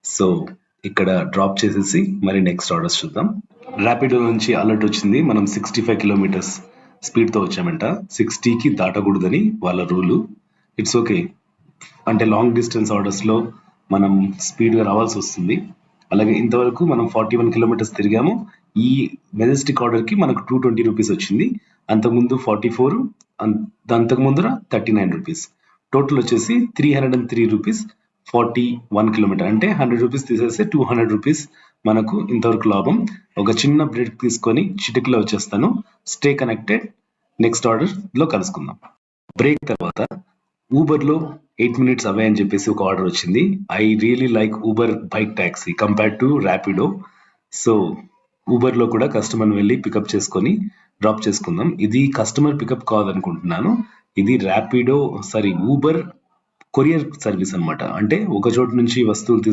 So ఇక్కడ drop చేసేసి మరి నెక్స్ట్ ఆర్డర్స్ చూద్దాం. ర్యాపిడో నుంచి అలర్ట్ వచ్చింది, మనం 65 కిలోమీటర్స్ స్పీడ్తో వచ్చామంట. 60కి దాటకూడదని వాళ్ళ రూలు. ఇట్స్ ఓకే, అంటే లాంగ్ డిస్టెన్స్ ఆర్డర్స్లో మనం స్పీడ్గా రావాల్సి వస్తుంది. అలాగే ఇంతవరకు మనం 41 కిలోమీటర్స్ తిరిగాము. ఈ మెజెస్టిక్ ఆర్డర్కి మనకు 220 రూపీస్ వచ్చింది. అంతకుముందు 44, అంతకు ముందర 39 రూపీస్. టోటల్ వచ్చేసి 303 రూపీస్ 41 కిలోమీటర్, అంటే 100 రూపీస్ తీసేస్తే 200 రూపీస్ మనకు ఇంతవరకు లాభం. ఒక చిన్న బ్రేక్ తీసుకొని చిటికలో వచ్చేస్తాను. స్టే కనెక్టెడ్, నెక్స్ట్ ఆర్డర్లో కలుసుకుందాం. బ్రేక్ తర్వాత ఊబర్లో 8 minutes అవే అని చెప్పేసి ఒక ఆర్డర్ వచ్చింది. I really like Uber bike taxi compared to Rapido. So ఊబర్లో కూడా కస్టమర్ని వెళ్ళి పికప్ చేసుకొని డ్రాప్ చేసుకుందాం. ఇది కస్టమర్ పికప్ కాదనుకుంటున్నాను, ఇది ఊబర్ కొరియర్ సర్వీస్ అన్నమాట. అంటే ఒక చోటు నుంచి వస్తువులు